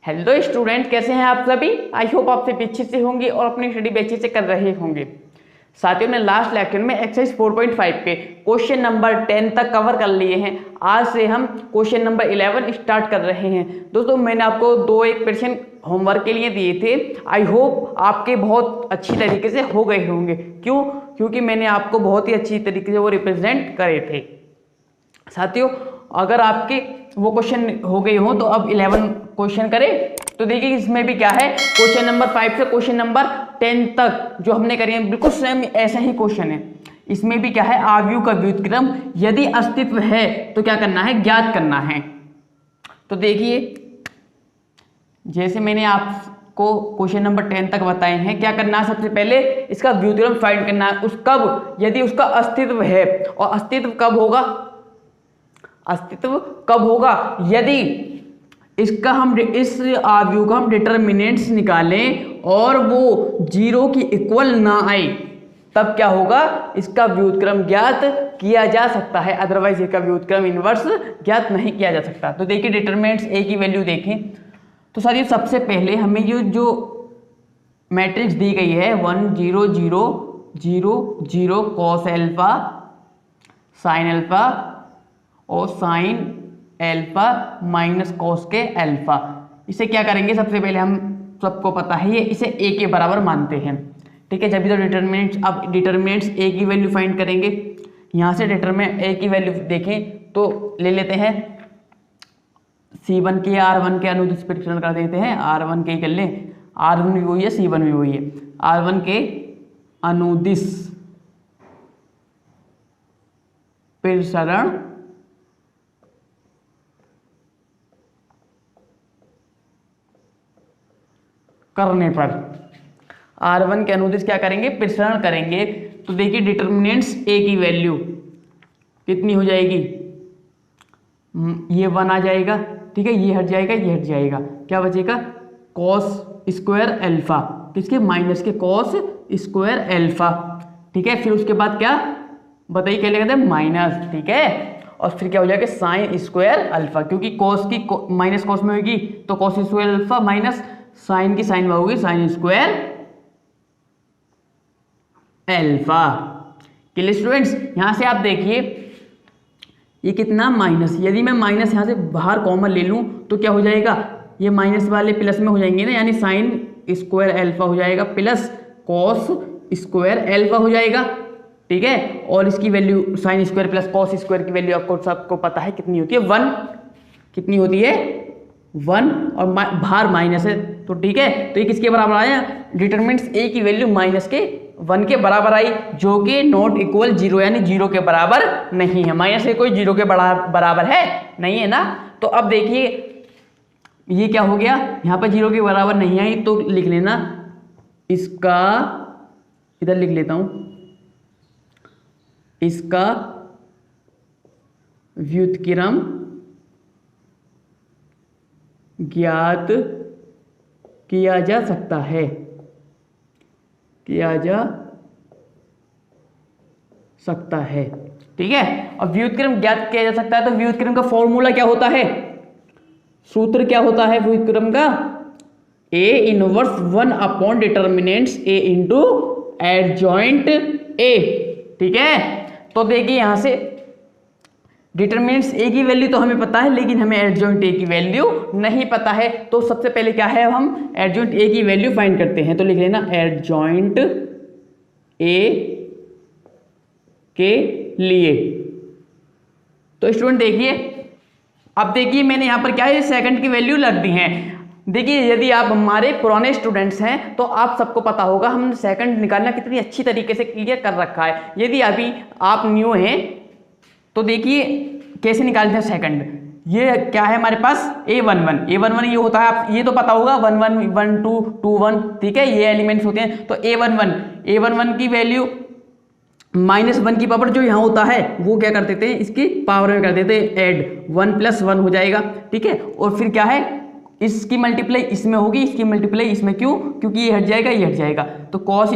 Hello student, कैसे हैं आप सभी। आई होप आप सभी अच्छे से होंगे और अपनी स्टडी भी अच्छे से कर रहे होंगे। साथियों ने लास्ट लेक्चर में एक्सरसाइज 4.5 पे क्वेश्चन नंबर 10 तक कवर कर लिए हैं। आज से हम क्वेश्चन नंबर 11 स्टार्ट कर रहे हैं। दोस्तों मैंने आपको 2-1 क्वेश्चन होमवर्क के लिए दिए थे। आई होप आपके बहुत अच्छी तरीके से हो गए होंगे। क्यों? क्योंकि मैंने आपको बहुत ही अच्छी तरीके से वो रिप्रेजेंट करे थे। साथियों अगर आपके वो क्वेश्चन हो गए हो तो अब 11 क्वेश्चन करें। तो देखिए इसमें भी क्या है, क्वेश्चन नंबर 5 से क्वेश्चन नंबर 10 तक जो हमने करे हैं बिल्कुल सेम ऐसा ही क्वेश्चन है। इसमें भी क्या है, आव्यूह का व्युत्क्रम यदि अस्तित्व है तो क्या करना है, ज्ञात करना है। तो देखिए जैसे मैंने आपको क्वेश्चन नंबर 10 तक बताए हैं, क्या करना है, सबसे पहले इसका व्युत्क्रम फाइंड करना है। उस कब, यदि उसका अस्तित्व है। और अस्तित्व कब होगा, अस्तित्व कब होगा, यदि इसका हम इस आव्यूह का हम डिटरमिनेंट्स निकालें और वो 0 की इक्वल ना आए, तब क्या होगा, इसका व्युत्क्रम ज्ञात किया जा सकता है। अदरवाइज इसका व्युत्क्रम इनवर्स ज्ञात नहीं किया जा सकता। तो देखिए डिटरमिनेंट्स ए की वैल्यू देखें तो साथियों सबसे पहले हमें ये जो मैट्रिक्स दी गई है 1 0 0 0 0 कॉस एल्फा साइन एल्फा और साइन एल्फा माइनस कॉस के एल्फा, इसे क्या करेंगे, सबसे पहले हम सबको पता है ये इसे ए के बराबर मानते हैं। ठीक है, जब भी तो डिटरमिनेंट्स, अब डिटरमिनेंट्स ए की वैल्यू फाइंड करेंगे। यहाँ से डिटरमिनेंट ए की वैल्यू देखें तो ले लेते हैं C1 के R1 के अनुदिश परीक्षण कर देते हैं। R1 के कर लें, R1 भी वही है C1 भी वही है। R1 के अनुदिश परीक्षण करने पर R1 के अनुदिश क्या करेंगे, प्रसारण करेंगे। तो देखिए डिटरमिनेंट्स ए की वैल्यू कितनी हो जाएगी, ये 1 आ जाएगा। ठीक है, ये हट जाएगा, ये हट जाएगा, क्या बचेगा, कॉस स्क्वायर एल्फा, किसके, माइनस के कॉस स्क्वायर एल्फा। ठीक है, फिर उसके बाद क्या बताइए, क्या लिखा था, माइनस। ठीक है, और फिर क्या हो जाएगा, साइन स्क्वायर अल्फा, क्योंकि कॉस की माइनस कॉस में होगी तो cos square alpha minus sine की साइन में होगी sine square alpha. Clear students, यहां से आप देखिए ये कितना माइनस, यदि मैं माइनस यहां से बाहर कॉमन ले लूं तो क्या हो जाएगा, ये माइनस वाले प्लस में हो जाएंगे ना, यानी साइन स्क्वायर एल्फा हो जाएगा प्लस कॉस स्क्वायर एल्फा हो जाएगा। ठीक है, और इसकी value sine square plus cos square की वैल्यू आपको सबको पता है कितनी होती है, 1। कितनी होती है, 1, और बाहर माइनस है। तो ठीक है, तो ये किसके बराबर आया, डिटरमिनेंट्स ए की वैल्यू माइनस के 1 के बराबर आई, जो कि नॉट इक्वल 0 यानी 0 के बराबर नहीं है। माइनस से कोई 0 के बराबर है नहीं है ना। तो अब देखिए ये क्या हो गया, यहाँ पर 0 के बराबर नहीं आई तो लिख लेना, इसका इधर लिख लेता हूं, इसका व्युत्क्रम ज्ञात किया जा सकता है, किया जा सकता है। ठीक है, और व्युत्क्रम ज्ञात किया जा सकता है तो व्युत्क्रम का फॉर्मूला क्या होता है, सूत्र क्या होता है व्युत्क्रम का, A inverse 1 upon determinants A into adjoint A. ठीक है, तो देखिए यहां से डिटरमिनेंट्स ए की वैल्यू तो हमें पता है, लेकिन हमें एडजॉइंट ए की वैल्यू नहीं पता है। तो सबसे पहले क्या है, हम एडजॉइंट ए की वैल्यू फाइंड करते हैं। तो लिख लेना एडजॉइंट ए के लिए। तो स्टूडेंट देखिए, अब देखिए मैंने यहां पर क्या है, सेकंड की वैल्यू लग दी है। देखिए यदि आप हमारे पुराने स्टूडेंट्स हैं तो आप सबको पता होगा हमने सेकंड निकालना कितनी अच्छी तरीके से क्लियर कर रखा है। यदि अभी आप न्यू हैं तो देखिए कैसे निकालते हैं सेकंड। ये क्या है हमारे पास, A11, A11 ये होता है, आप ये तो पता होगा 1 1 1 2 2 1। ठीक है, ये एलिमेंट्स होते हैं। तो A11 की वैल्यू -1 की पावर जो यहाँ होता है वो क्या कर देते हैं, इसकी पावर में कर देते हैं ऐड, 1 + 1 हो जाएगा। ठीक है, और फिर क्या है, इसकी मल्टीप्लाई इसमें होगी, इसकी मल्टीप्लाई इसमें, क्यों, क्योंकि ये हट जाएगा, ये हट जाएगा। तो कॉस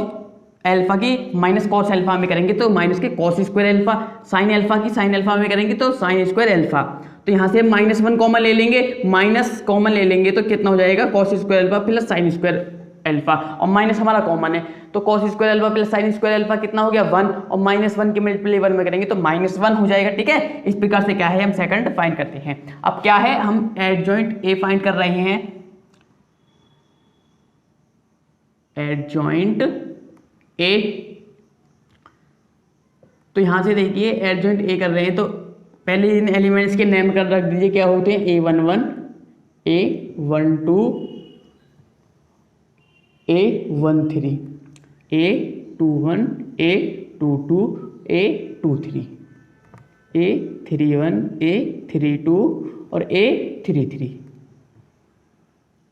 एल्फा की माइनस कॉस एल्फा में करेंगे तो माइनस के cos square alpha, sine alpha की साइन एल्फा में करेंगे तो साइन स्क्वायर एल्फा। तो यहाँ से -1 कॉमन ले लेंगे, माइनस कॉमन ले लेंगे तो कितना हो जाएगा cos square alpha plus sign square alpha, और माइनस हमारा कॉमन है तो cos square alpha plus sign square alpha कितना हो गया 1, और -1 के मल्टीप्लाई 1 में करेंगे तो -1 हो जाएगा। ठीक है, इस प्रकार से क्या है हम सेकंड फाइंड करते हैं। अब क्या है हम एडजॉइंट ए फाइंड कर रहे हैं, एडजॉइंट ए। तो यहां से देखिए एडजॉइंट ए कर रहे हैं तो पहले इन एलिमेंट्स के नेम कर रख दीजिए, क्या होते हैं A11 A12 A13 A21 A22 A23 A31 A32 और A33।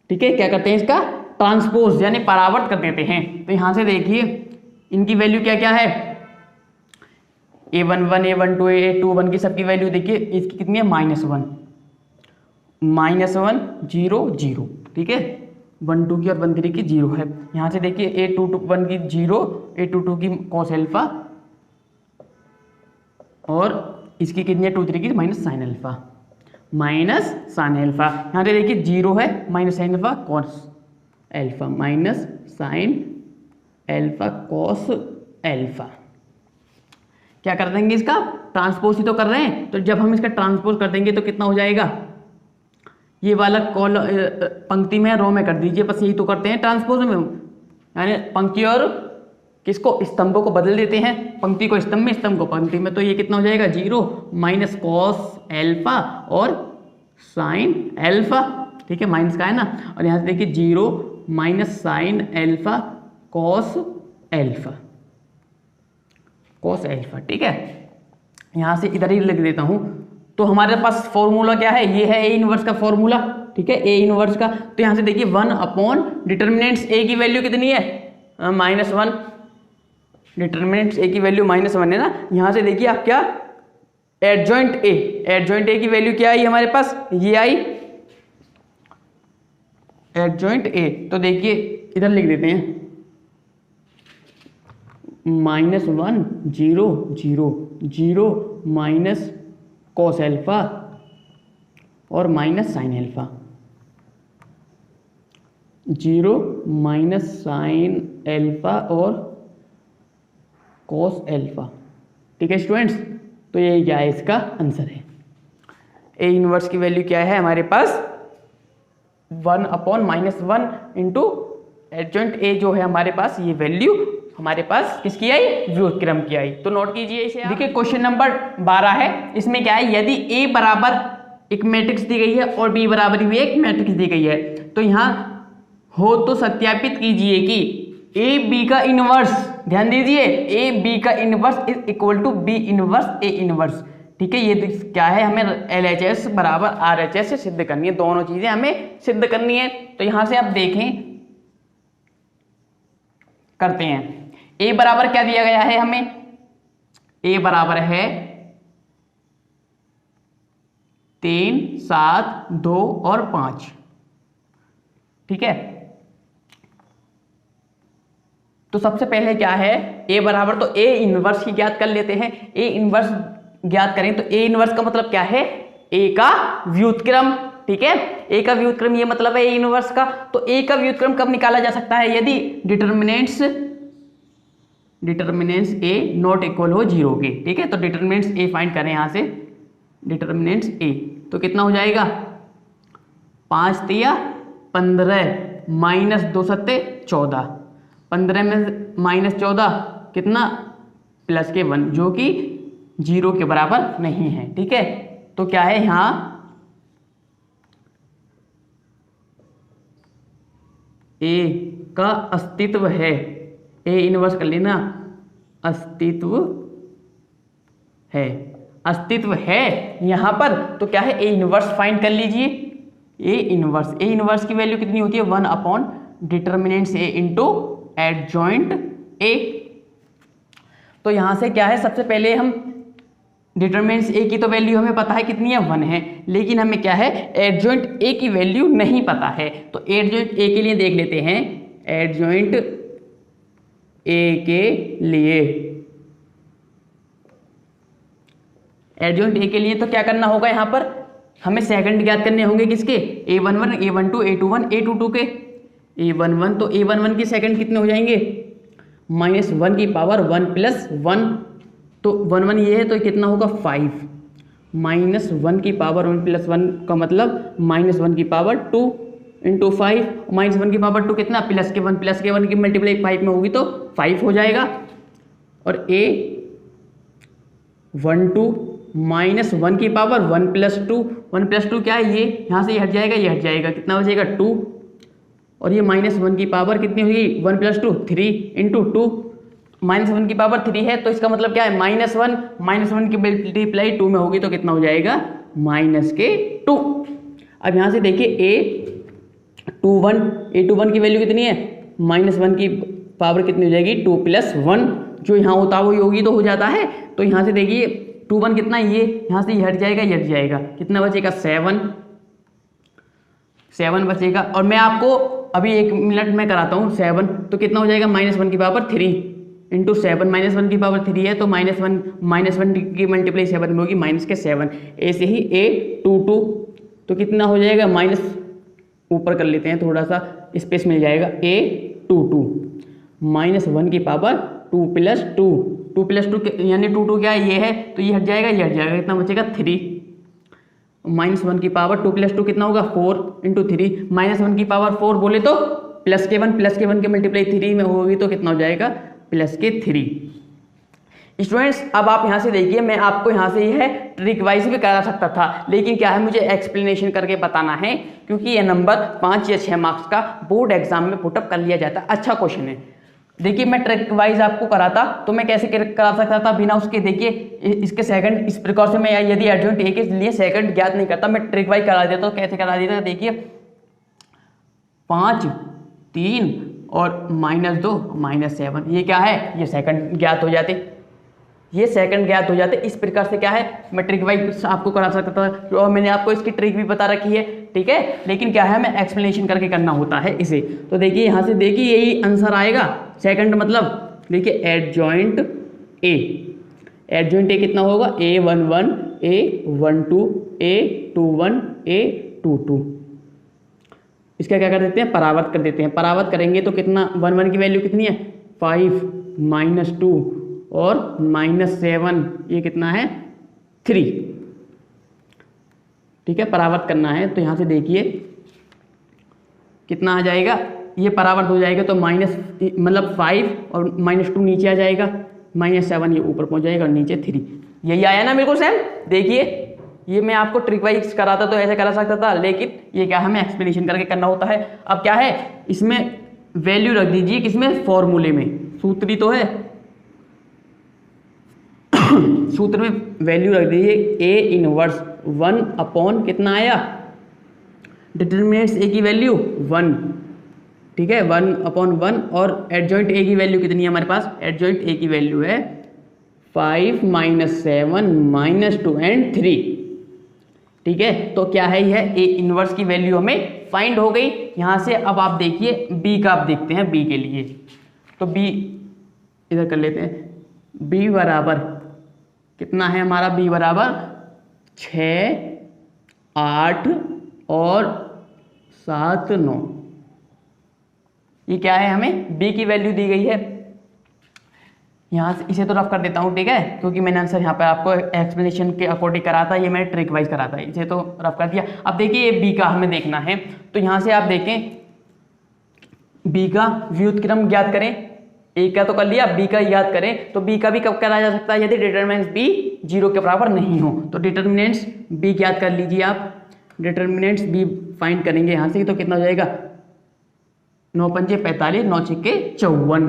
ठीक है, क्या करते हैं इसका ट्रांसपोज यानी परावर्त कर देते हैं। तो यहां से देखिए इनकी वैल्यू क्या क्या है, A11 A12 A21 की सबकी वैल्यू देखिए, इसकी कितनी है -1 0 0। ठीक है, 12 की और 13 की 0 है। यहाँ से देखिए A21 की 0, A22 की cos अल्फा और इसकी कितनी है 23 की minus sine alpha, minus sine alpha. यहाँ से देखिए 0 है minus sine alpha cos alpha minus sine alpha cos alpha. क्या कर देंगे इसका ट्रांसपोज ही तो कर रहे हैं, तो जब हम इसका ट्रांसपोज कर देंगे तो कितना हो जाएगा, ये वाला कॉल पंक्ति में रो में कर दीजिए, बस यही तो करते हैं ट्रांसपोज में, यानी पंक्ति और किसको स्तंभों को बदल देते हैं, पंक्ति को स्तंभ में स्तंभ को पंक्ति में। तो ये कितना हो जाएगा 0 माइनस कॉस एल्फा और साइन एल्फा। ठीक है, माइनस का है ना, और यहाँ से देखिए 0 minus sine alpha cos alpha, cos alpha. ठीक है, यहाँ से इधर ही लिख देता हूँ। तो हमारे पास फॉर्मूला क्या है, ये है ए इनवर्स का फॉर्मूला। ठीक है, ए इनवर्स का, तो यहाँ से देखिए 1 अपॉन डिटर्मिनेंट्स ए की वैल्यू कितनी है -1, डिटर्मिनेंट्स ए की वैल्यू -1 है ना। यहाँ से देखिए आप क्या एडजॉइंट ए, एडजॉइंट ए की वैल्यू क्या आई हमारे पास, ये आई एडजॉइंट ए। तो देखिए इधर लिख देते हैं -1 0 0 0 माइनस कॉस एल्फा और minus sine alpha, 0 minus sine alpha और कॉस एल्फा। ठीक है स्टूडेंट्स, तो ये क्या है इसका आंसर है। ए इनवर्स की वैल्यू क्या है हमारे पास 1 अपॉन -1 इंटू एडजॉइंट ए जो है हमारे पास, ये वैल्यू हमारे पास किसकी आई, व्युत्क्रम की आई। तो नोट कीजिए इसे। देखिए क्वेश्चन नंबर 12 है, इसमें क्या है, यदि ए बराबर एक मैट्रिक्स दी गई है और बी बराबर भी एक मैट्रिक्स दी गई है, तो यहाँ हो तो सत्यापित कीजिए कि ए बी का इनवर्स, ध्यान दीजिए ए बी का inverse is equal to B inverse A inverse. ठीक है, ये क्या है, हमें LHS बराबर RHS से सिद्ध करनी है, दोनों चीजें हमें सिद्ध करनी है। तो यहां से आप देखें करते हैं, ए बराबर क्या दिया गया है हमें, ए बराबर है 3 7 2 और 5। ठीक है, तो सबसे पहले क्या है, ए बराबर, तो ए इनवर्स की ज्ञात कर लेते हैं। ए इनवर्स ज्ञात करें तो ए इनवर्स का मतलब क्या है, ए का व्युत्क्रम। ठीक है, ए का व्युत्क्रम ये मतलब है ए इनवर्स का। तो ए का व्युत्क्रम कब निकाला जा सकता है, यदि डिटर्मिनेंट्स ए नॉट इक्वल हो 0 के। ठीक है, तो डिटर्मिनेंट्स ए फाइंड करें यहां से, डिटर्मिनेंट्स ए तो कितना हो जाएगा 5 तिया 15 माइनस 2 सत्ते 14, 15 में माइनस 14 कितना प्लस के 1 जो कि 0 के बराबर नहीं है। ठीक है, तो क्या है यहां ए का अस्तित्व है, ए इनवर्स कर लेना, अस्तित्व है, अस्तित्व है यहां पर। तो क्या है ए इनवर्स फाइंड कर लीजिए, ए इनवर्स की वैल्यू कितनी होती है 1 upon determinants A into adjoint A. तो यहां से क्या है, सबसे पहले हम डिटर्मिनेंट्स ए की तो वैल्यू हमें पता है कितनी है 1 है, लेकिन हमें क्या है एडजॉइंट ए की वैल्यू नहीं पता है। तो एडजॉइंट ए के लिए देख लेते हैं, एडजॉइंट ए के लिए, एडजॉइंट ए के लिए तो क्या करना होगा, यहां पर हमें सेकंड ज्ञात करने होंगे किसके, A11, A12, A21, A22 के। A11 तो A11 के सेकंड कितने हो जाएंगे, -1 की पावर 1 + 1, तो 1 1 ये है तो कितना होगा 5, -1 की पावर 1 + 1 का मतलब -1 की पावर 2 × 5, -1 की पावर 2 कितना, +1 की मल्टीप्लाई 5 में होगी तो 5 हो जाएगा। और A12 -1 की पावर 1 + 2, 1 + 2 क्या है, ये यहाँ से ये हट जाएगा, ये हट जाएगा, कितना बचेगा 2, और ये -1 की पावर कितनी होगी 1 + 2 3 × 2, -1 की पावर 3 है तो इसका मतलब क्या है -1 की मल्टीप्लाई 2 में होगी तो कितना हो जाएगा -2। अब यहाँ से देखिए A21 की वैल्यू कितनी है, -1 की पावर कितनी हो जाएगी 2 + 1, जो यहाँ होता है वो योगी तो हो जाता है। तो यहाँ से देखिए 21 कितना है, ये यहाँ से हट जाएगा, ये हट जाएगा, कितना बचेगा 7 बचेगा। और मैं आपको अभी 1 मिनट में कराता हूँ 7, तो कितना हो जाएगा -1 की पावर 3 × 7, -1 की पावर 3 है तो -1 की मल्टीप्लाई 7 में होगी -7। ऐसे ही A22 तो कितना हो जाएगा, माइनस ऊपर कर लेते हैं, थोड़ा सा स्पेस मिल जाएगा, A22 -1 की पावर 2 + 2 यानी 2 क्या है, ये है तो ये हट जाएगा, ये हट जाएगा, कितना बचेगा 3, -1 की पावर 2 + 2 कितना होगा 4 × 3, -1 की पावर 4 बोले तो +1 के मल्टीप्लाई 3 में होगी तो कितना हो जाएगा +3। स्टूडेंट्स अब आप यहाँ से देखिए, मैं आपको यहाँ से यह ट्रिक वाइज भी करा सकता था, लेकिन क्या है मुझे एक्सप्लेनेशन करके बताना है, क्योंकि ये नंबर 5 या 6 मार्क्स का बोर्ड एग्जाम में पुटअप कर लिया जाता है। अच्छा क्वेश्चन है। देखिए मैं ट्रिक वाइज आपको कराता तो मैं कैसे करा सकता था बिना उसके, देखिए इसके सेकंड इस प्रकार से मैं यदि एडजॉइंट ए के लिए सेकंड ज्ञात नहीं करता, मैं ट्रिक वाइज करा देता। तो कैसे करा देता, देखिए 5 3 और -2 -7, ये क्या है, ये सेकंड ज्ञात हो जाते, ये सेकंड ज्ञात हो जाते। इस प्रकार से क्या है मैं ट्रिक वाइज आपको करा सकता था, और मैंने आपको इसकी ट्रिक भी बता रखी है, ठीक है। लेकिन क्या है मैं एक्सप्लेनेशन करके करना होता है इसे। तो देखिए यहाँ से देखिए यही आंसर आएगा सेकंड, मतलब देखिए एडजॉइंट ए कितना होगा, A11 A12 A21 A22। इसका क्या कर देते हैं, परावर्त कर देते हैं। परावर्त करेंगे तो कितना 1 1 की वैल्यू कितनी है 5 -2 और -7, ये कितना है 3, ठीक है। परावर्त करना है तो यहाँ से देखिए कितना आ जाएगा, ये परावर्त हो जाएगा तो मतलब 5 और -2 नीचे आ जाएगा, -7 ये ऊपर पहुँच जाएगा और नीचे 3, यही आया ना बिल्कुल सेम। देखिए ये मैं आपको ट्रिक वाइज कराता तो ऐसे करा सकता था, लेकिन ये क्या हमें एक्सप्लेनेशन करके करना होता है। अब क्या है इसमें वैल्यू रख दीजिए, किसमें, फॉर्मूले में, सूत्र ही तो है, सूत्र में वैल्यू रख दीजिए A−1 कितना आया, डिटरमिनेंट्स A की वैल्यू 1, ठीक है 1/1, और एडजॉइंट A की वैल्यू कितनी है हमारे पास, एडजॉइंट A की वैल्यू है 5 -7 -2 एंड 3, ठीक है। तो क्या है यह A−1 की वैल्यू हमें फाइंड हो गई। यहाँ से अब आप देखिए B का, आप देखते हैं B के लिए, तो B इधर कर लेते हैं, B बराबर कितना है हमारा, B बराबर 6 8 और 7 9, ये क्या है हमें B की वैल्यू दी गई है। यहाँ से इसे तो रफ कर देता हूँ, ठीक है, क्योंकि मैंने आंसर यहाँ पे आपको एक्सप्लेनेशन के अकॉर्डिंग करा था, ये मैंने ट्रिक वाइज करा था, इसे तो रफ कर दिया। अब देखिए ये B का हमें देखना है, तो यहाँ से आप देखें B का व्युत्क्रम ज्ञात करें, A का तो कर लिया, B का याद करें, तो B का भी कब करा जा सकता है, यदि डिटरमिनेंट्स B 0 के बराबर नहीं हो। तो डिटरमिनेंट्स B ज्ञात कर लीजिए आप, डिटरमिनेंट्स B फाइंड करेंगे यहाँ से, तो कितना हो जाएगा 9 पंजे 45 9 छिक्के 54,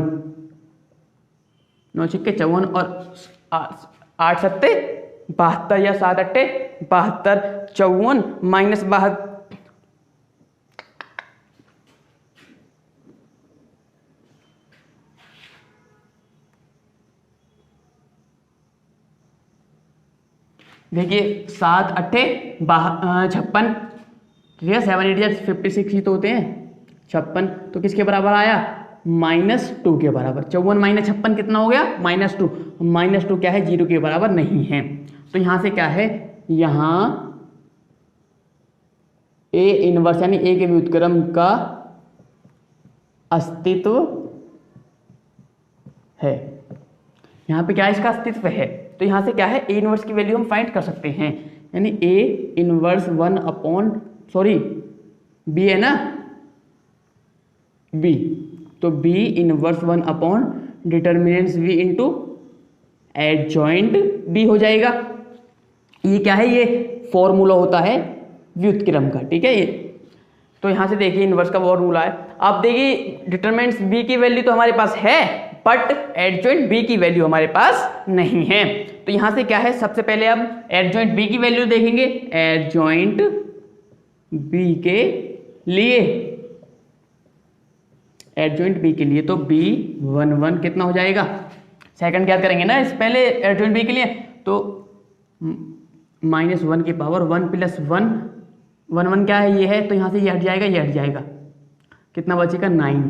9 छिक्के 54 और 8 सत्ते 72 या 7 अट्टे 72, 54 -72, देखिए 7 अट्ठे 56, ठीक है 7 8 56 ही तो होते हैं 56, तो किसके बराबर आया -2 के बराबर। 54 - 56 कितना हो गया -2, -2 क्या है 0 के बराबर नहीं है। तो यहाँ से क्या है, यहाँ ए इनवर्स यानी ए के व्युत्क्रम का अस्तित्व है। यहाँ पे क्या है, इसका अस्तित्व है, तो यहाँ से क्या है, ए इनवर्स की वैल्यू हम फाइंड कर सकते हैं, यानी ए इनवर्स 1 अपॉन बी है ना, बी, तो B inverse 1 upon determinants B into adjoint B हो जाएगा। ये क्या है, ये फॉर्मूला होता है व्युत्क्रम का, ठीक है ये। तो यहाँ से देखिए इनवर्स का फॉर्मूला है। आप देखिए डिटरमिनेंट्स बी की वैल्यू तो हमारे पास है, बट एडजॉइंट बी की वैल्यू हमारे पास नहीं है। तो यहाँ से क्या है, सबसे पहले हम एडजॉइंट बी की वैल्यू देखेंगे, एडजॉइंट बी के लिए, एडजॉइंट बी के लिए तो बी 1 1 कितना हो जाएगा, सेकंड क्या करेंगे ना इस पहले एडजॉइंट बी के लिए, तो -1 की पावर 1 + 1 1 1 क्या है, ये है, तो यहाँ से ये हट जाएगा, ये हट जाएगा, कितना बचेगा 9।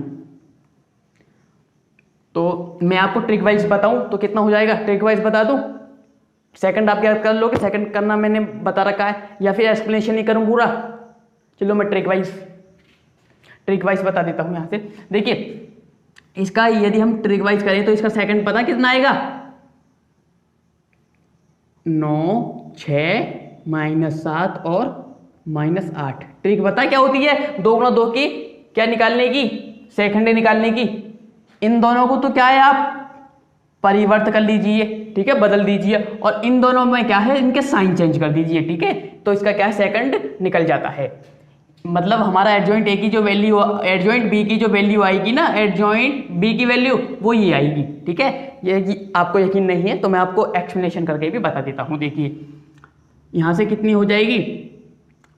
तो मैं आपको ट्रिक वाइज बताऊं तो कितना हो जाएगा, ट्रिक वाइज बता दूं, सेकंड आप क्या कर लोगे, सेकंड करना मैंने बता रखा है, या फिर एक्सप्लेनेशन नहीं करूं पूरा, चलो मैं ट्रिक वाइज बता देता हूं। यहाँ से देखिए इसका यदि हम ट्रिक वाइज करें तो इसका सेकंड पता कितना आएगा, 9 6 -7 और -8। ट्रिक पता क्या होती है, 2 × 2 की क्या निकालने की, सेकंड निकालने की। इन दोनों को तो क्या है आप परिवर्त कर लीजिए, ठीक है, बदल दीजिए, और इन दोनों में क्या है, इनके साइन चेंज कर दीजिए, ठीक है, तो इसका क्या है, सेकंड निकल जाता है। मतलब हमारा एडजॉइंट ए की जो वैल्यू, एडजॉइंट बी की जो वैल्यू आएगी ना, एडजॉइंट बी की वैल्यू वो ये आएगी, ठीक है। ये आपको यकीन नहीं है तो मैं आपको एक्सप्लेनेशन करके भी बता देता हूँ। देखिए यहाँ से कितनी हो जाएगी,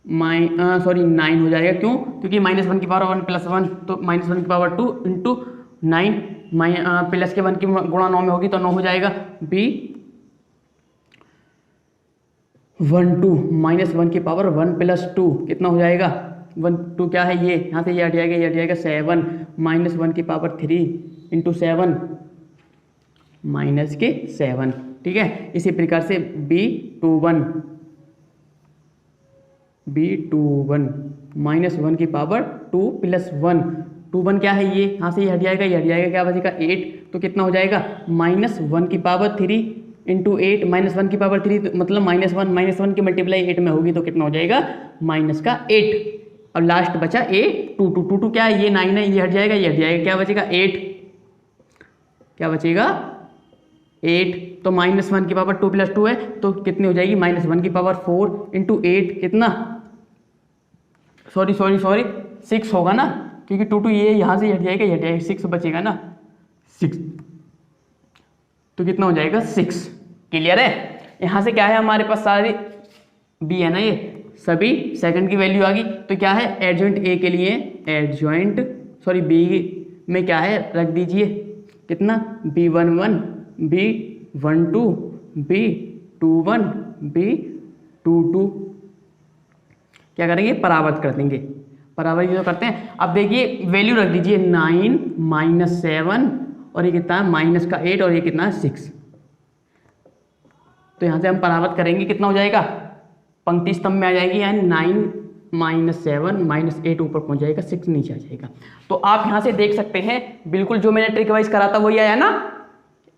9 हो जाएगा, क्यों, क्योंकि -1 की पावर 1 + 1, तो -1 की पावर 2 × 9, प्लस के 1 की गुणा 9 में होगी तो 9 हो जाएगा। बी 1 2 -1 की पावर 1 + 2 कितना हो जाएगा, 1 2 क्या है, ये यहाँ से ये हट जाएगा, ये हट जाएगा, 7 -1 की पावर 3 × 7 -7, ठीक है। इसी प्रकार से B21 -1 की पावर 2 + 1, 2 1 क्या है, ये यहाँ से ये हट जाएगा, ये हट जाएगा, क्या बचेगा 8, तो कितना हो जाएगा, -1 की पावर 3 × 8, -1 की पावर 3 तो मतलब -1 की मल्टीप्लाई 8 में होगी तो कितना हो जाएगा, -8। अब लास्ट बचा A 2 क्या है, ये 9 है, ये हट जाएगा, ये हट जाएगा, क्या बचेगा 8, क्या बचेगा 8, तो -1 की पावर 2 + 2 है तो कितनी हो जाएगी, -1 की पावर 4 × 8 कितना, सॉरी 6 होगा ना, क्योंकि 2 ये यहाँ से हट जाएगा, ये हट जाएगा, 6 बचेगा ना, 6, तो कितना हो जाएगा 6। क्लियर है। यहाँ से क्या है, हमारे पास सारी बी है ना, ये सभी सेकंड की वैल्यू आ गई, तो क्या है एडजॉइंट ए के लिए, बी में क्या है रख दीजिए, कितना B11 B12 B21 B22, क्या करेंगे, परावर्त कर देंगे, परावर्त जो करते हैं। अब देखिए वैल्यू रख दीजिए 9 -7 और ये कितना है -8 और ये कितना है 6, तो यहाँ से हम परावर्त करेंगे, कितना हो जाएगा, पंक्ति स्तंभ में आ जाएगी, यानी 9 -7 -8 ऊपर पहुँच जाएगा, 6 नीचे आ जाएगा। तो आप यहाँ से देख सकते हैं बिल्कुल जो मैंने ट्रिक वाइज करा था वही आया ना।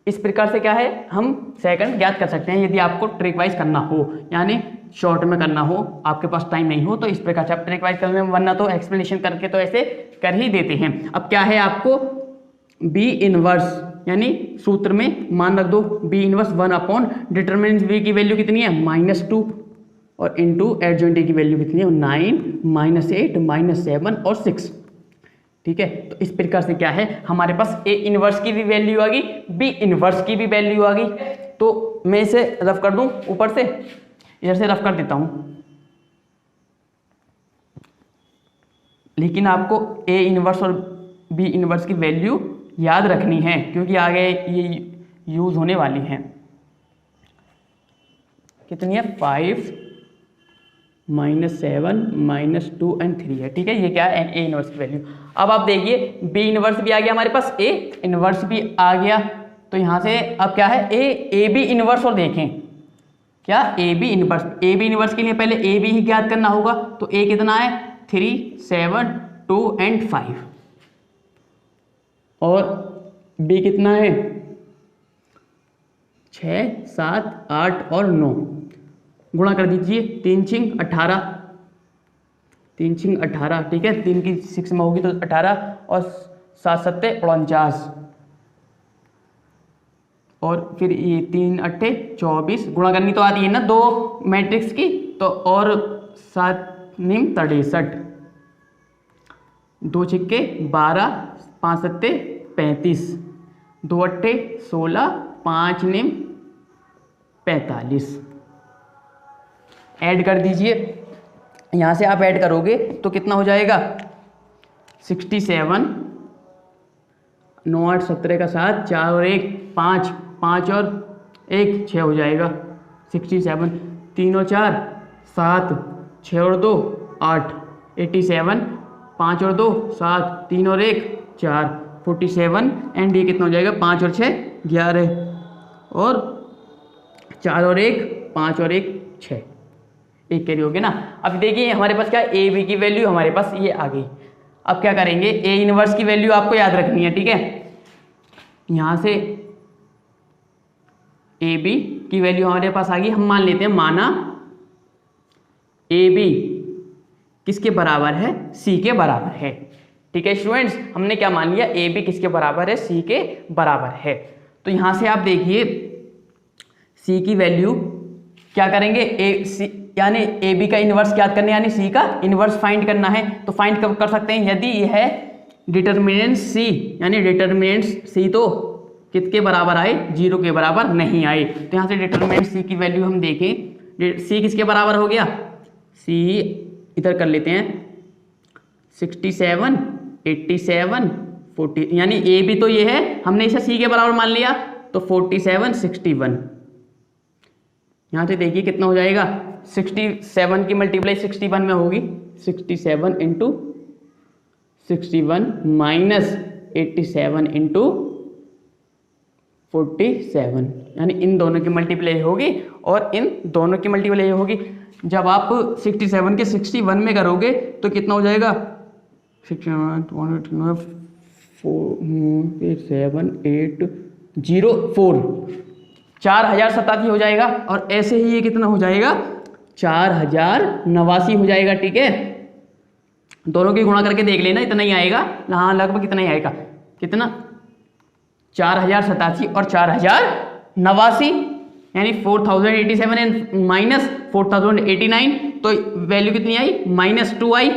इस प्रकार से क्या है, हम सेकंड ज्ञात कर सकते हैं यदि आपको ट्रिक वाइज करना हो, यानी शॉर्ट में करना हो, आपके पास टाइम नहीं हो तो इस प्रकार से आप ट्रिक वाइज करने में, वरना तो एक्सप्लेनेशन करके तो ऐसे कर ही देते हैं। अब क्या है, आपको बी इनवर्स यानी सूत्र में मान रख दो, B inverse 1 upon determinant B की वैल्यू कितनी है -2 और इनटू एडजॉइंट ए की वैल्यू कितनी है 9 -8 -7 और 6, ठीक है। तो इस प्रकार से क्या है, हमारे पास ए इनवर्स की भी वैल्यू आ गई, बी इनवर्स की भी वैल्यू आ गई। तो मैं इसे रफ कर दूं, ऊपर से इधर से रफ कर देता हूं, लेकिन आपको ए इनवर्स और बी इनवर्स की वैल्यू याद रखनी है क्योंकि आगे ये यूज होने वाली हैं। कितनी है, 5 -7 -2 और 3 है, ठीक है। ये क्या है, ए इनवर्स की वैल्यू। अब आप देखिए बी इनवर्स भी आ गया हमारे पास, ए इनवर्स भी आ गया, तो यहाँ से अब क्या है, ए बी इनवर्स और देखें क्या A B inverse. A B inverse के लिए पहले ए बी ही ज्ञात करना होगा, तो ए कितना है 3, 7, 2 एंड 5, और बी कितना है 6, 7, 8 और 9। गुणा कर दीजिए, 3 छिंग 18, 3 छिंग 18, ठीक है, 3 की 6 में होगी तो 18 और 7 सत्ते 49, और फिर ये 3 अट्ठे 24। गुणा करनी तो आती है ना दो मैट्रिक्स की, तो और 7 निम 63, 2 छिक्के 12, 5 सत्ते 35, 2 अट्ठे 16, 5 निम 45। ऐड कर दीजिए, यहाँ से आप ऐड करोगे तो कितना हो जाएगा 67, 9 8 17 का 7, 4 और 1 5, 5 और 1 6 हो जाएगा 67, 3 और 4 7, 6 और 2 8, 87, 5 और 2 7, 3 और 1 4, 47, एंड ये कितना हो जाएगा 5 और 6 11, और 4 और 1 5 और 1 6, एक कैरी हो गया ना। अब देखिए हमारे पास क्या ए बी की वैल्यू हमारे पास ये आ गई। अब क्या करेंगे, ए इनवर्स की वैल्यू आपको याद रखनी है, ठीक है। यहां से ए बी की वैल्यू हमारे पास आ गई। हम मान लेते हैं, माना ए बी किसके बराबर है, सी के बराबर है, ठीक है स्टूडेंट्स। हमने क्या मान लिया, ए बी किसके बराबर है, सी के बराबर है। तो यहां से आप देखिए सी की वैल्यू क्या करेंगे, ए सी यानी ए बी का इनवर्स याद करना, यानी सी का इनवर्स फाइंड करना है। तो फाइंड कब कर सकते हैं, यदि यह डिटर्मिनेंट सी, यानी डिटर्मिनेंट सी तो किसके बराबर आए, 0 के बराबर नहीं आए। तो यहाँ से डिटर्मिनेंट सी की वैल्यू हम देखें, सी किसके बराबर हो गया, सी इधर कर लेते हैं 67, 87, 40, यानी ए बी तो ये है, हमने इसे सी के बराबर मान लिया, तो 47, 61। यहाँ से देखिए कितना हो जाएगा, 67 की मल्टीप्लाई 61 में होगी, 67 इंटू 61 माइनस 87 इंटू 47, यानी इन दोनों की मल्टीप्लाई होगी और इन दोनों की मल्टीप्लाई होगी। जब आप 67 के 61 में करोगे तो कितना हो जाएगा, 67 7 8 0 4, 4087 हो जाएगा। और ऐसे ही ये कितना हो जाएगा, 4089 हो जाएगा, ठीक है। दोनों की गुणा करके देख लेना, इतना ही आएगा, हाँ लगभग इतना ही आएगा, कितना 4087 और 4089, यानी 4087 एंड माइनस 4089, तो वैल्यू कितनी आई, -2 आई।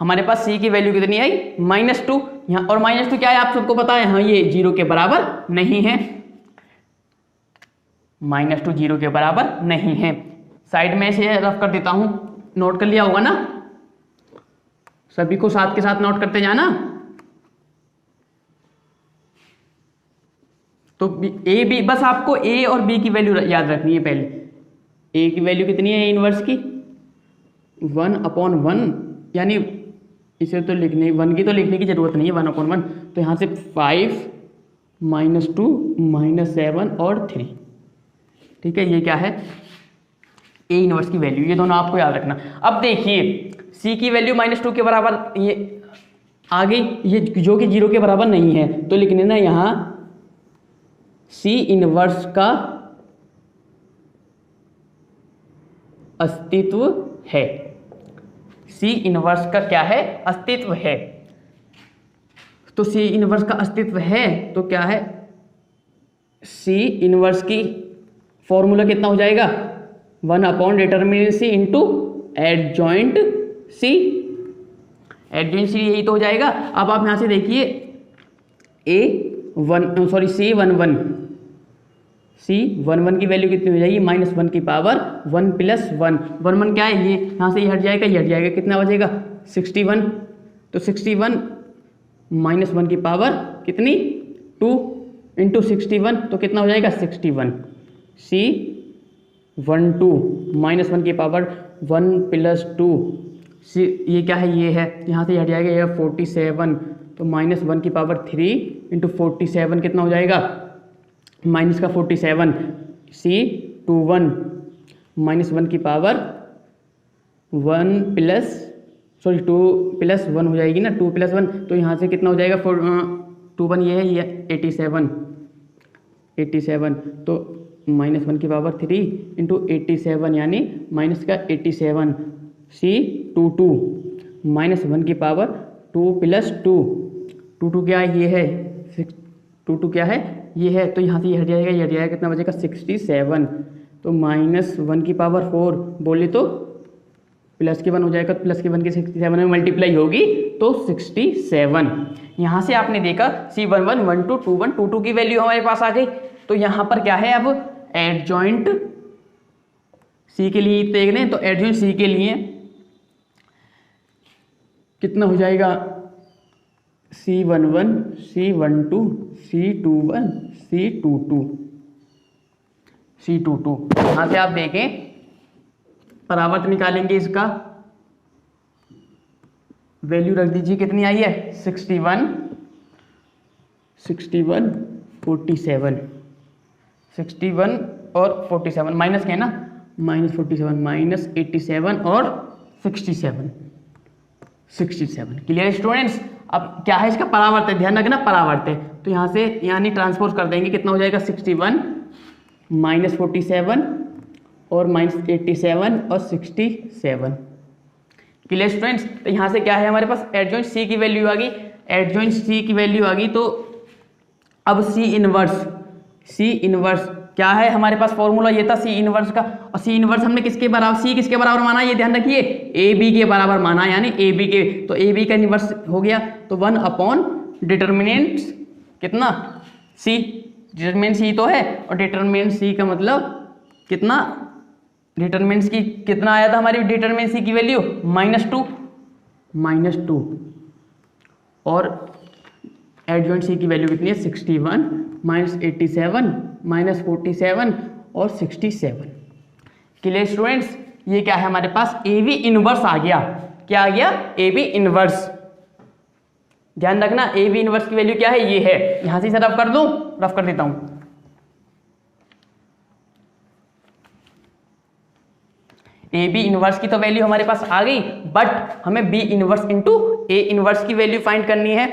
हमारे पास सी की वैल्यू कितनी आई, -2। यहाँ और -2 क्या है आप सबको पता है, हाँ ये 0 के बराबर नहीं है, -2 0 के बराबर नहीं है। साइड में से रफ कर देता हूं, नोट कर लिया होगा ना, सभी को साथ के साथ नोट करते जाना। तो ए बी, बस आपको ए और बी की वैल्यू याद रखनी है। पहले ए की वैल्यू कितनी है इनवर्स की, 1/1, यानी इसे तो लिखने 1 की तो लिखने की जरूरत नहीं है, 1/1। तो यहाँ से 5 -2 -7 और 3, ठीक है। ये क्या है, ए इनवर्स की वैल्यू, ये दोनों आपको याद रखना। अब देखिए सी की वैल्यू -2 के बराबर ये आ गई, ये जो कि 0 के बराबर नहीं है, तो लिखने ना यहाँ सी इनवर्स का अस्तित्व है, सी इनवर्स का क्या है, अस्तित्व है। तो सी इनवर्स का अस्तित्व है तो क्या है, सी इनवर्स की फॉर्मूला कितना हो जाएगा, 1/डिटर्मिनेंट सी इंटू एडजॉइंट सी, एडजॉइंट सी यही तो हो जाएगा। अब आप यहां से देखिए C11 की वैल्यू कितनी हो जाएगी, -1 की पावर 1 + 1, 1 क्या है, ये यहाँ से ये हट जाएगा, ये हट जाएगा, कितना बचेगा 61। तो 61 -1 की पावर कितनी 2 इंटू 61, तो कितना हो जाएगा 61। C12 -1 की पावर 1 + 2, सी ये क्या है, ये है, यहाँ से हट जाएगा, ये 47, तो -1 की पावर 3 इंटू 47 कितना हो जाएगा, -47। C21 -1 की पावर 1 प्लस 2 प्लस 1 हो जाएगी ना, 2 प्लस 1, तो यहाँ से कितना हो जाएगा 2 1 ये है, ये 87, तो -1 की पावर 3 इंटू 87 यानी माइनस का 87 C22 -1 की पावर 2 प्लस 2 2 क्या है, ये है 2 क्या है, ये है, तो यहाँ से ये हट जाएगा, ये हट जाएगा, कितना बचेगा 67, तो -1 की पावर 4 बोले तो प्लस के 1 हो जाएगा, तो प्लस के 1 की 67 में मल्टीप्लाई होगी तो 67। यहाँ से आपने देखा C11 12 21 22 की वैल्यू हमारे पास आ गई। तो यहाँ पर क्या है, अब एडजॉइंट C के लिए देख लें, तो एडजॉइंट C के लिए कितना हो जाएगा C11 C12 C21 C22। यहाँ से आप देखें परावर्त निकालेंगे, इसका वैल्यू रख दीजिए, कितनी आई है 61 47 61 और 47 माइनस के है ना, -47 -87 और 67। Clear students. अब क्या है इसका परावर्त है, ध्यान रखना परावर्त है, तो यहाँ से यानी ट्रांसपोज कर देंगे, कितना हो जाएगा 61 -47 और -87 और 67। Clear students. तो यहाँ से क्या है हमारे पास एडजॉइंट C की वैल्यू आ गई, एडजॉइंट C की वैल्यू आ गई, तो अब C इनवर्स क्या है हमारे पास, फॉर्मूला ये था C इनवर्स का, और C इनवर्स हमने किसके बराबर, C किसके बराबर माना, ये ध्यान रखिए AB के बराबर माना, यानी AB के, तो AB का इनवर्स हो गया, तो 1 अपॉन डिटर्मिनेंट कितना C, डिटर्मिनेंट C तो है, और डिटर्मिनेंट C का मतलब कितना, डिटर्मिनेंट्स की कितना आया था हमारी डिटर्मिनेंट C की वैल्यू -2 और एडजॉइंट C की वैल्यू कितनी है 61 -87 -47 और 67। Clear students. ये क्या है हमारे पास AB इनवर्स आ गया, क्या आ गया AB इनवर्स। ध्यान रखना AB इनवर्स की वैल्यू क्या है, ये है, यहां से इसे रफ कर दूं, रफ कर देता हूं, AB इनवर्स की तो वैल्यू हमारे पास आ गई, बट हमें B inverse into A inverse की वैल्यू फाइंड करनी है।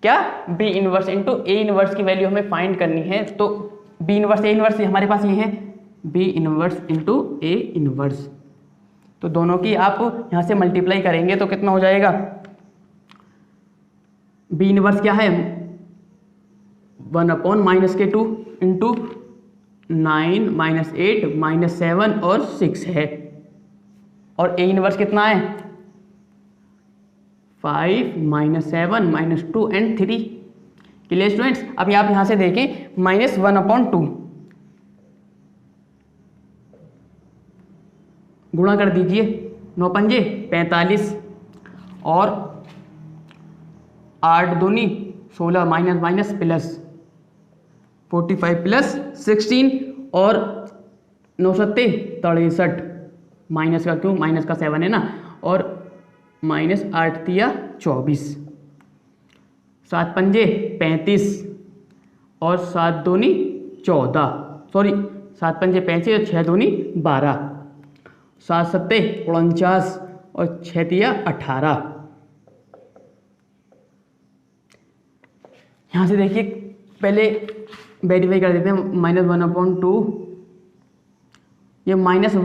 क्या B inverse into A inverse की वैल्यू हमें फाइंड करनी है, तो B इनवर्स A इनवर्स हमारे पास ये है B inverse into A inverse, तो दोनों की आप यहाँ से मल्टीप्लाई करेंगे तो कितना हो जाएगा, B इनवर्स क्या है 1 अपॉन -2 इंटू 9 -8 -7 और 6 है, और A इनवर्स कितना है 5 -7 -2 एंड 3। Clear students. अब आप यहां से देखें -1/2 गुणा कर दीजिए, 9 पंजे 45 और 8 दूनी 16 माइनस प्लस 45 प्लस 16 और 9 सत्ते 63, माइनस का क्यों, माइनस का 7 है ना, और -8 तिया 24, 7 पंजे 35 और 7 दूनी 14, सॉरी 7 पंजे 35 और 6 दूनी 12, 7 सत्ते 49 और 6 तिया 18। यहाँ से देखिए पहले वेरीफाई कर देते हैं, -1/2 ये माइनस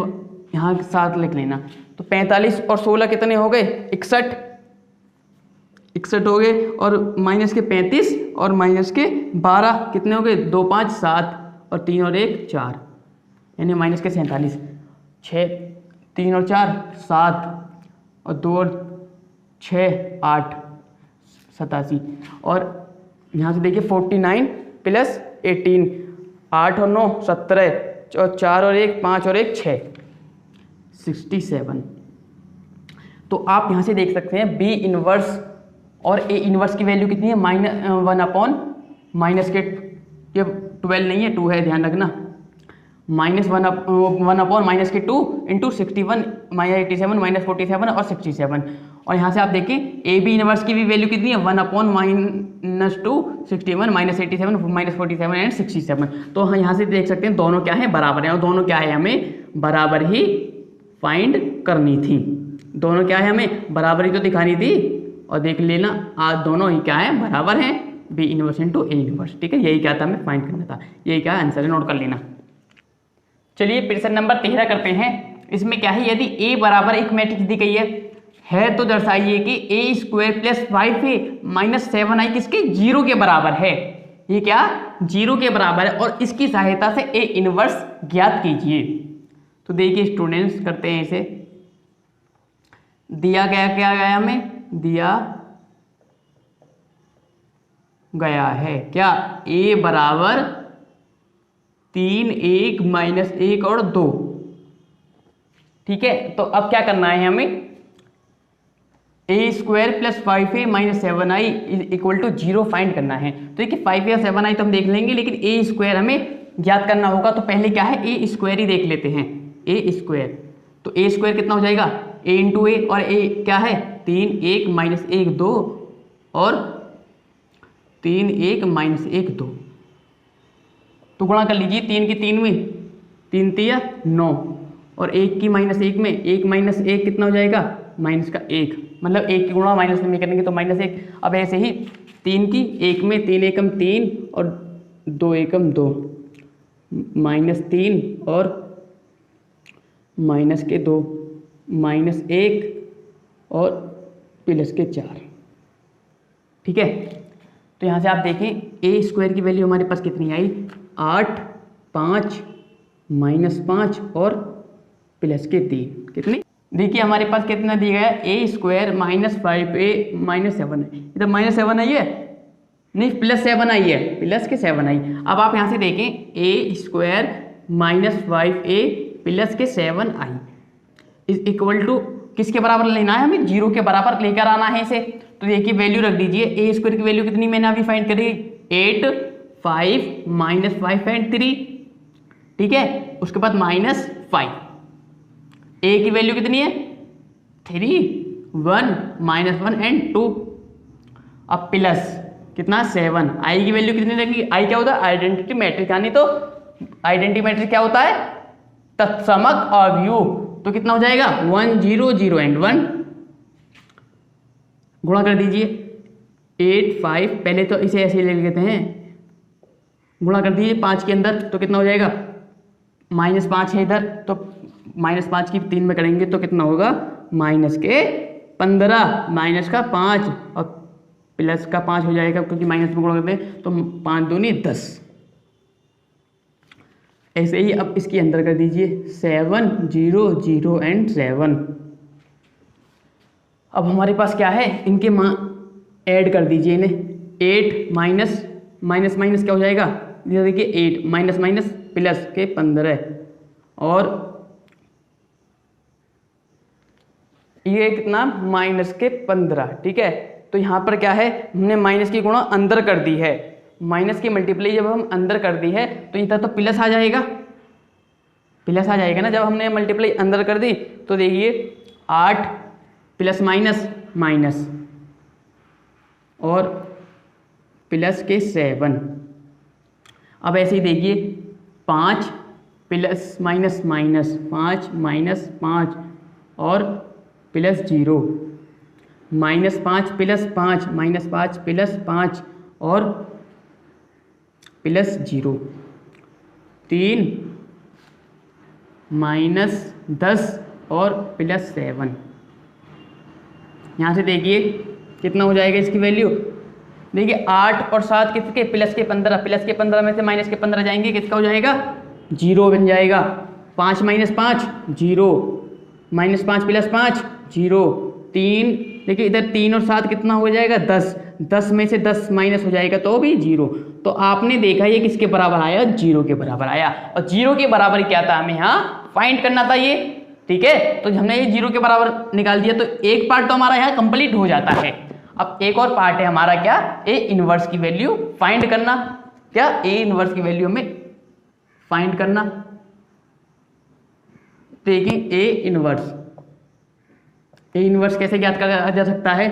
यहाँ के साथ लिख लेना, तो 45 और 16 कितने हो गए 61 हो गए, और माइनस के 35 और माइनस के 12 कितने हो गए 2 5 7 और 3 और 1 4, यानी माइनस के 47, 6 3 और 4 7 और 2 और 6 8 87, और यहाँ से देखिए 49 प्लस 18 8 और 9 17 और 4 और 1 5 और 1 6 67। तो आप यहाँ से देख सकते हैं B इनवर्स और A इनवर्स की वैल्यू कितनी है -1 अपॉन माइनस के, ये 12 नहीं है 2 है, ध्यान रखना, -1 अपॉन माइनस के 2 इंटू 61 -87 -47 और 67। और यहाँ से आप देखें AB इनवर्स की भी वैल्यू कितनी है 1 अपॉन -2 61 -87 -47 एंड 67। तो हम यहाँ से देख सकते हैं दोनों क्या है बराबर है, और दोनों क्या है हमें बराबर ही फाइंड करनी थी। दोनों क्या है, हमें बराबरी तो दिखानी थी, और देख लेना आज दोनों ही क्या है, बराबर हैं, B inverse into A inverse. ठीक है, यही क्या था, हमें फाइंड करना था, यही क्या आंसर है, नोट कर लेना। चलिए प्रश्न नंबर 13 करते हैं। इसमें क्या है, यदि ए बराबर एक मैट्रिक्स दी गई है तो दर्शाइए कि ए square plus 5a minus 7i किसके, जीरो के बराबर है। ये क्या, जीरो के बराबर है, और इसकी सहायता से ए इनवर्स ज्ञात कीजिए। तो देखिए स्टूडेंट्स, करते हैं इसे। दिया गया क्या गया, हमें दिया गया है क्या, ए बराबर 3, 1, माइनस 1 और 2। ठीक है, तो अब क्या करना है हमें, a square plus 5a minus 7i equal to 0 find करना है। तो देखिए 5a और 7i तो हम देख लेंगे, लेकिन ए स्क्वायर हमें ज्ञात करना होगा। तो पहले क्या है, ए स्क्वायर ही देख लेते हैं, ए स्क्वायर। तो ए स्क्वायर कितना हो जाएगा, ए इंटू ए, और ए क्या है 3, 1, माइनस 1, 2 और 3, 1, माइनस 1, 2। तो गुणा कर लीजिए, 3 की 3 में 3 3 9, और 1 की माइनस 1 में 1 माइनस 1 कितना हो जाएगा, माइनस का 1, मतलब 1 की गुणा माइनस में करेंगे तो माइनस 1। अब ऐसे ही 3 की 1 में 3 एकम 3 और 2 एकम 2, माइनस 3 और माइनस के 2, माइनस 1 और प्लस के 4। ठीक है, तो यहाँ से आप देखें ए स्क्वायर की वैल्यू हमारे पास कितनी आई, 8, 5, माइनस 5 और प्लस के 3, कितनी, देखिए हमारे पास कितना दिया गया है, ए स्क्वायर माइनस 5a माइनस 7 है, इधर माइनस 7 आई है, नहीं प्लस 7 आई है, प्लस के 7 आई। अब आप यहाँ से देखें ए स्क्वायर माइनस 5a प्लस के 7i इज इक्वल टू किसके बराबर लेना है, हमें 0 के बराबर लेकर आना है इसे। तो देखिए वैल्यू रख दीजिए, ए स्क्वायर की वैल्यू कितनी मैंने अभी फाइंड करी, 8, 5, माइनस 5 एंड 3। ठीक है, उसके बाद माइनस 5, ए की वैल्यू कितनी है 3, 1, माइनस 1 एंड 2, अब प्लस कितना 7, आई की वैल्यू कितनी रहेगी, आई क्या होता है, आइडेंटिटी मैट्रिक्स, यानी तो आइडेंटिटी मैट्रिक्स क्या होता है, तत्समक अवयव। तो कितना हो जाएगा 1, 0, 0 एंड 1, गुणा कर दीजिए 8, 5, पहले तो इसे ऐसे ले लेते हैं, गुणा कर दीजिए 5 के अंदर, तो कितना हो जाएगा, माइनस 5 है इधर, तो माइनस 5 की 3 में करेंगे तो कितना होगा, माइनस के 15, माइनस का 5 और प्लस का 5 हो जाएगा, क्योंकि माइनस में गुणा करते हैं, तो 5 दूनी 10। ऐसे ही अब इसके अंदर कर दीजिए 7, 0, 0 एंड 7। अब हमारे पास क्या है, इनके ऐड कर दीजिए इन्हें, 8 माइनस माइनस माइनस क्या हो जाएगा, ये देखिए 8 माइनस माइनस प्लस के 15 और ये कितना माइनस के 15। ठीक है, तो यहाँ पर क्या है, हमने माइनस की गुणा अंदर कर दी है, माइनस की मल्टीप्लाई जब हम अंदर कर दी है तो इधर तो प्लस आ जाएगा, प्लस आ जाएगा ना, जब हमने मल्टीप्लाई अंदर कर दी। तो देखिए 8 प्लस माइनस माइनस और प्लस के 7। अब ऐसे ही देखिए 5 प्लस माइनस माइनस 5 माइनस 5 और plus 0, minus 5 plus 5 minus 5 plus 5 और प्लस 0, 3 माइनस 10 और प्लस 7। यहाँ से देखिए कितना हो जाएगा इसकी वैल्यू, देखिए 8 और 7 किसके, प्लस के 15, प्लस के 15 में से माइनस के 15 जाएंगे, किसका हो जाएगा 0 बन जाएगा। 5 माइनस 5 0, माइनस 5 प्लस 5 0, 3, देखिए इधर 3 और 7 कितना हो जाएगा 10, 10 में से 10 माइनस हो जाएगा तो भी 0। तो आपने देखा ये किसके बराबर आया, 0 के बराबर आया, और 0 के बराबर क्या था, हमें यहाँ फाइंड करना था ये। ठीक है, तो हमने ये 0 के बराबर निकाल दिया, तो एक पार्ट तो हमारा यहाँ कंप्लीट हो जाता है। अब एक और पार्ट है हमारा क्या, ए इनवर्स की वैल्यू फाइंड करना। क्या, ए इनवर्स की वैल्यू हमें फाइंड करना। देखिए ए इनवर्स, ए इनवर्स कैसे ज्ञात करा जा सकता है,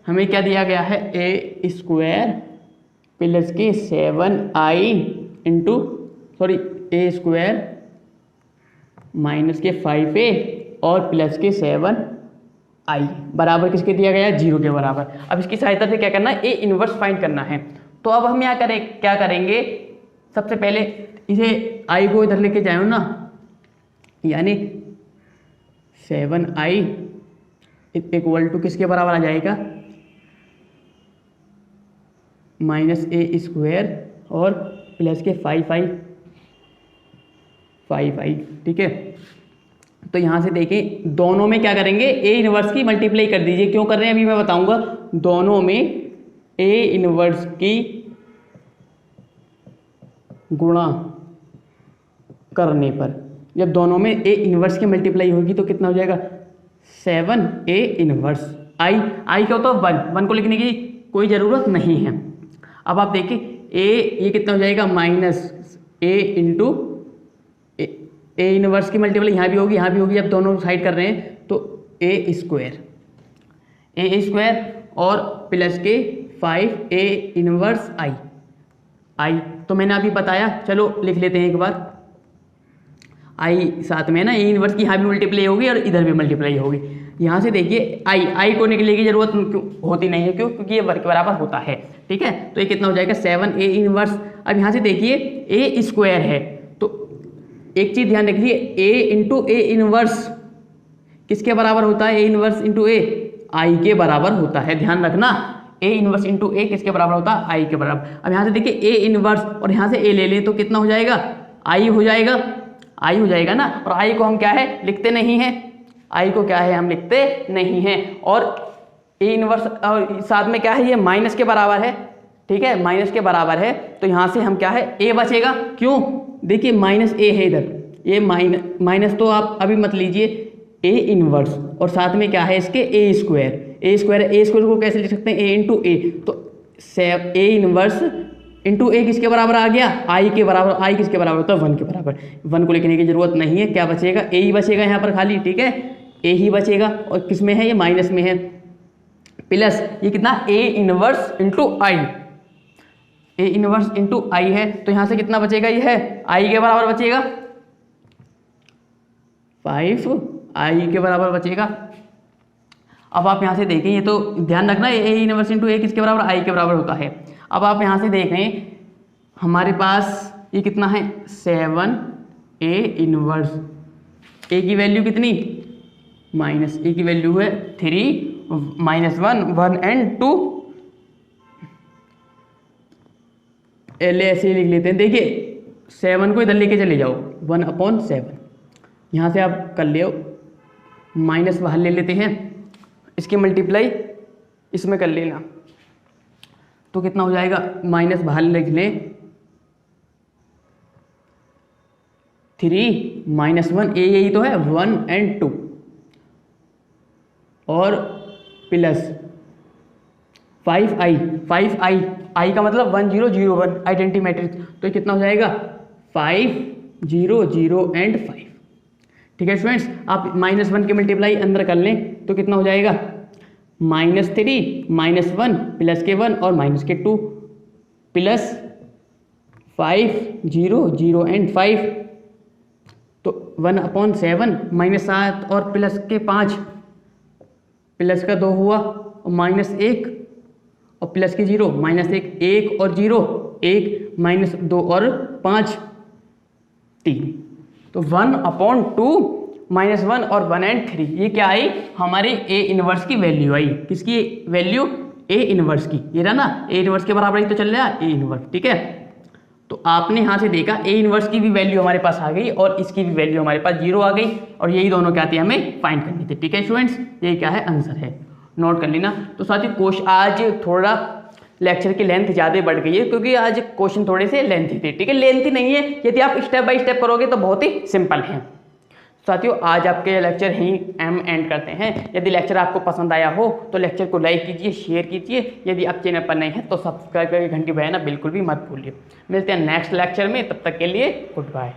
हमें क्या दिया गया है, ए स्क्वायर प्लस के 7i इंटू ए स्क्वायर माइनस के 5a और प्लस के 7i बराबर किसके दिया गया है, 0 के बराबर। अब इसकी सहायता से क्या करना है, ए इनवर्स फाइंड करना है। तो अब हम यहाँ क्या करेंगे, सबसे पहले इसे i को इधर लेके जाओ ना, यानी 7i इक्वल टू किसके बराबर आ जाएगा, -a² और प्लस के 5i, ठीक है। तो यहाँ से देखिए दोनों में क्या करेंगे, ए इनवर्स की मल्टीप्लाई कर दीजिए। क्यों कर रहे हैं अभी मैं बताऊंगा। दोनों में ए इनवर्स की गुणा करने पर, जब दोनों में ए इनवर्स की मल्टीप्लाई होगी तो कितना हो जाएगा, 7a इनवर्स आई क्या होता है 1 को लिखने की कोई ज़रूरत नहीं है। अब आप देखिए ये कितना हो जाएगा, -a इंटू ए इनवर्स की मल्टीप्लाई यहाँ भी होगी यहाँ भी होगी। अब दोनों साइड कर रहे हैं तो ए स्क्वायर और प्लस के 5a इनवर्स आई। तो मैंने अभी बताया, चलो लिख लेते हैं एक बार। आई साथ में ना ए इनवर्स की यहाँ भी मल्टीप्लाई होगी और इधर भी मल्टीप्लाई होगी। यहाँ से देखिए आई को निकलने की जरूरत होती नहीं है, क्यों, क्योंकि ये वर्ग के बराबर होता है, ठीक है। तो ये कितना हो जाएगा, 7a इनवर्स। अब यहाँ से देखिए ए स्क्वायर है, तो एक चीज़ ध्यान रखिए, ए इंटू ए इनवर्स किसके बराबर होता है, ए इनवर्स इंटू ए आई के बराबर होता है। ध्यान रखना, ए इनवर्स इंटू ए किसके बराबर होता है, आई के बराबर। अब यहाँ से देखिए ए इनवर्स और यहाँ से ए ले लें तो कितना हो जाएगा, आई हो जाएगा ना। और आई को हम क्या है, लिखते नहीं हैं, आई को क्या है हम लिखते नहीं हैं। और ए इनवर्स और साथ में क्या है, ये माइनस के बराबर है, ठीक है, माइनस के बराबर है। तो यहाँ से हम क्या है, ए बचेगा। क्यों, देखिए -a है इधर, ये माइनस तो आप अभी मत लीजिए, ए इनवर्स और साथ में क्या है इसके ए स्क्वायर को कैसे लिख सकते हैं, ए इंटू ए। तो ए इनवर्स इंटू ए किसके बराबर आ गया, आई के बराबर। आई किसके बराबर होता है, 1 के बराबर। 1 को लिखने की जरूरत नहीं है, क्या बचेगा, ए ही बचेगा यहाँ पर खाली, ठीक है, ए ही बचेगा। और किस में है, ये माइनस में है, प्लस ये कितना, a inverse into I, a inverse into I है। तो यहाँ से कितना बचेगा, ये है आई के बराबर बचेगा, 5i के बराबर बचेगा। अब आप यहाँ से देखें, ये तो ध्यान रखना, ए इनवर्स इंटू ए किसके बराबर, आई के बराबर होता है। अब आप यहाँ से देखें, हमारे पास ये कितना है, 7a इनवर्स। ए की वैल्यू कितनी, -a की वैल्यू है 3 -1 एंड 2। ऐसे ही लिख लेते हैं। देखिए 7 को इधर लेके चले जाओ, 1/7 यहाँ से आप कर ले, माइनस बाहर ले लेते हैं, इसकी मल्टीप्लाई इसमें कर लेना तो कितना हो जाएगा, माइनस बाहर लिख लें, 3 -1 यही तो है 1 एंड 2 और प्लस 5i का मतलब 1 0 0 1 आइडेंटिटी मैट्रिक्स। तो ये कितना हो जाएगा, 5 0 0 एंड 5। ठीक है स्टूडेंट्स, आप -1 की मल्टीप्लाई अंदर कर लें तो कितना हो जाएगा, -3 -1 प्लस के 1 और माइनस के 2 प्लस 5 0 0 एंड 5। तो 1/7 -7 और प्लस के 5, प्लस का 2 हुआ और -1 और प्लस की 0 -1 1 और 0 1 -2 और 5 3। तो 1/2 -1 और 1 एंड 3 ये क्या आई, हमारी ए इनवर्स की वैल्यू आई। किसकी वैल्यू, ए इनवर्स की। ये रहा ना, ए इनवर्स के बराबर ही तो चल रहा है ए इनवर्स। ठीक है, तो आपने यहाँ से देखा ए इनवर्स की भी वैल्यू हमारे पास आ गई और इसकी भी वैल्यू हमारे पास 0 आ गई और यही दोनों क्या थे, हमें फाइंड करनी थी। ठीक है स्टूडेंट्स, यही क्या है, आंसर है, नोट कर लेना। तो साथियों क्वेश्चन आज थोड़ा लेक्चर की लेंथ ज़्यादा बढ़ गई है क्योंकि आज क्वेश्चन थोड़े से लेंथी थे। ठीक है, लेंथी नहीं है, यदि आप स्टेप बाय स्टेप करोगे तो बहुत ही सिंपल है। साथियों आज आपके लेक्चर ही हम एंड करते हैं। यदि लेक्चर आपको पसंद आया हो तो लेक्चर को लाइक कीजिए, शेयर कीजिए। यदि आप चैनल पर नए हैं तो सब्सक्राइब करके घंटी बजाना बिल्कुल भी मत भूलिए। मिलते हैं नेक्स्ट लेक्चर में, तब तक के लिए गुड बाय।